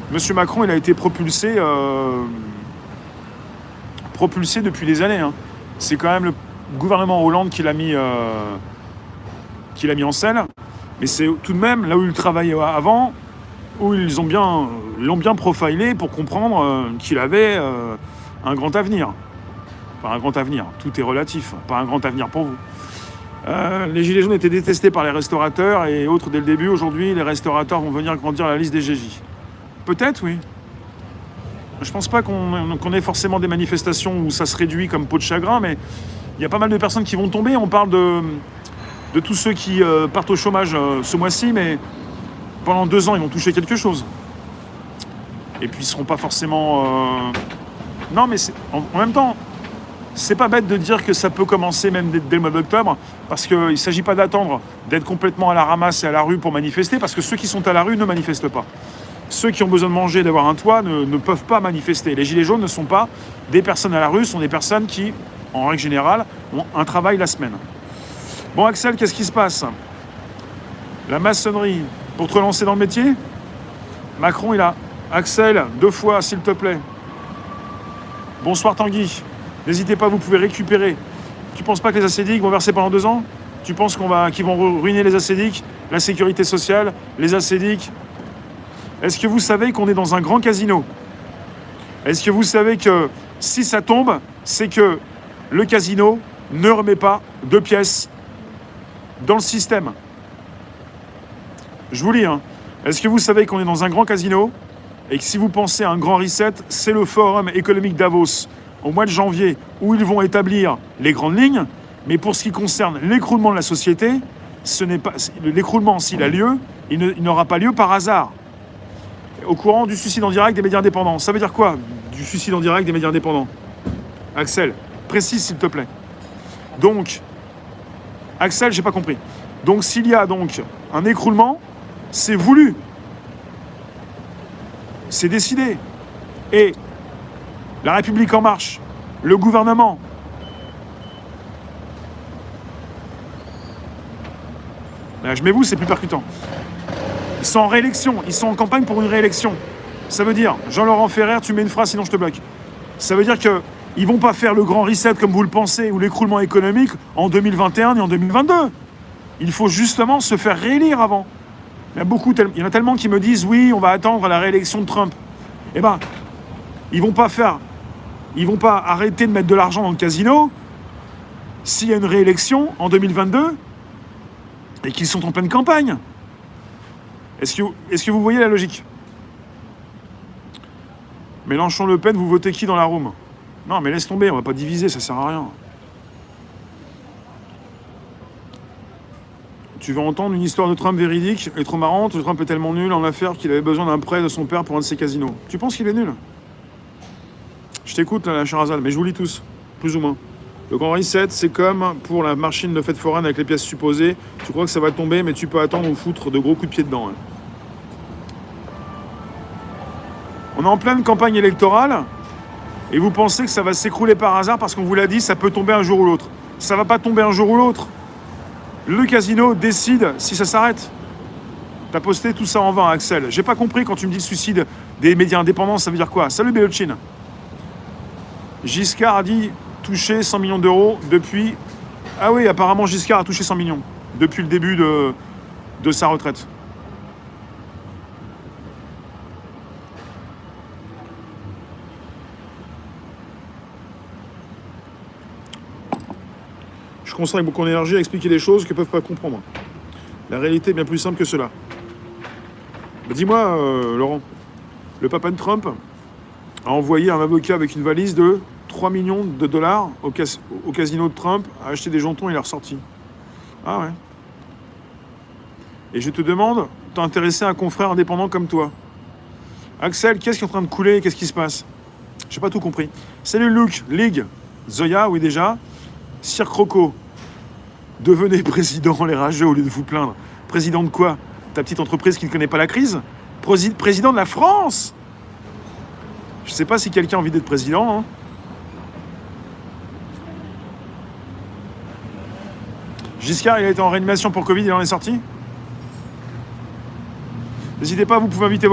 Monsieur Macron, il a été propulsé depuis des années, hein. C'est quand même le gouvernement Hollande qui l'a mis en selle. Mais c'est tout de même là où il travaillait avant, où ils l'ont bien profilé pour comprendre qu'il avait un grand avenir. Pas un grand avenir, tout est relatif, pas un grand avenir pour vous. Les Gilets jaunes étaient détestés par les restaurateurs et autres dès le début. Aujourd'hui, les restaurateurs vont venir grandir la liste des GJ. Peut-être, oui. Je pense pas qu'on ait forcément des manifestations où ça se réduit comme peau de chagrin, mais il y a pas mal de personnes qui vont tomber. On parle de tous ceux qui partent au chômage ce mois-ci, mais pendant 2 ans, ils vont toucher quelque chose. Et puis, ils seront pas forcément... Non, mais en même temps, c'est pas bête de dire que ça peut commencer même dès le mois d'octobre, parce qu'il ne s'agit pas d'attendre d'être complètement à la ramasse et à la rue pour manifester, parce que ceux qui sont à la rue ne manifestent pas. Ceux qui ont besoin de manger et d'avoir un toit ne peuvent pas manifester. Les Gilets jaunes ne sont pas des personnes à la rue, ce sont des personnes qui, en règle générale, ont un travail la semaine. Bon, Axel, qu'est-ce qui se passe? La maçonnerie, pour te relancer dans le métier? Macron, il a... Axel, 2 fois, s'il te plaît. Bonsoir Tanguy. N'hésitez pas, vous pouvez récupérer. Tu penses pas que les assédiques vont verser pendant 2 ans? Tu penses qu'ils vont ruiner les assédiques, la sécurité sociale, les assédiques? Est-ce que vous savez qu'on est dans un grand casino? Est-ce que vous savez que si ça tombe, c'est que le casino ne remet pas 2 pièces dans le système? Je vous lis, hein. Est-ce que vous savez qu'on est dans un grand casino et que si vous pensez à un grand reset, c'est le forum économique Davos au mois de janvier où ils vont établir les grandes lignes, mais pour ce qui concerne l'écroulement de la société, ce n'est pas l'écroulement, s'il a lieu, il n'aura pas lieu par hasard. Au courant du suicide en direct des médias indépendants. Ça veut dire quoi, du suicide en direct des médias indépendants? Axel, précise s'il te plaît. Donc, Axel, j'ai pas compris. Donc, s'il y a donc un écroulement, c'est voulu. C'est décidé. Et la République en marche, le gouvernement, là, je mets vous, c'est plus percutant. Ils sont en réélection, ils sont en campagne pour une réélection. Ça veut dire, Jean-Laurent Ferrer, tu mets une phrase, sinon je te bloque. Ça veut dire qu'ils ne vont pas faire le grand reset comme vous le pensez, ou l'écroulement économique en 2021 et en 2022. Il faut justement se faire réélire avant. Il y en a tellement qui me disent, oui, on va attendre la réélection de Trump. Eh ben, ils vont pas arrêter de mettre de l'argent dans le casino s'il y a une réélection en 2022 et qu'ils sont en pleine campagne. Est-ce que vous voyez la logique? Mélenchon-Le Pen, vous votez qui dans la room? Non, mais laisse tomber, on va pas diviser, ça sert à rien. Tu veux entendre une histoire de Trump véridique et trop marrante? Trump est tellement nul en affaires qu'il avait besoin d'un prêt de son père pour un de ses casinos. Tu penses qu'il est nul? Je t'écoute, là, la Charazade, mais je vous lis tous, plus ou moins. Le grand reset, c'est comme pour la machine de fête foraine avec les pièces supposées. Tu crois que ça va tomber, mais tu peux attendre ou foutre de gros coups de pied dedans. Hein. On est en pleine campagne électorale et vous pensez que ça va s'écrouler par hasard parce qu'on vous l'a dit, ça peut tomber un jour ou l'autre. Ça va pas tomber un jour ou l'autre. Le casino décide si ça s'arrête. T'as posté tout ça en vain, Axel. J'ai pas compris quand tu me dis suicide des médias indépendants, ça veut dire quoi? Salut Béotchin. Giscard a dit toucher 100 millions d'euros depuis... Ah oui, apparemment Giscard a touché 100 millions depuis le début de sa retraite. Je consacre beaucoup d'énergie à expliquer des choses que ne peuvent pas comprendre. La réalité est bien plus simple que cela. Bah, dis-moi, Laurent, le papa de Trump a envoyé un avocat avec une valise de 3 millions de dollars au casino de Trump, a acheté des jetons et l'a ressorti. Ah ouais. Et je te demande, t'as intéressé un confrère indépendant comme toi. Axel, qu'est-ce qui est en train de couler? Qu'est-ce qui se passe? J'ai pas tout compris. Salut Luc, Ligue, Zoya, oui déjà. Sir Croco, devenez président, les rageux, au lieu de vous plaindre. Président de quoi? Ta petite entreprise qui ne connaît pas la crise? Président de la France? Je sais pas si quelqu'un a envie d'être président, hein. Giscard, il a été en réanimation pour Covid, il en est sorti? N'hésitez pas, vous pouvez inviter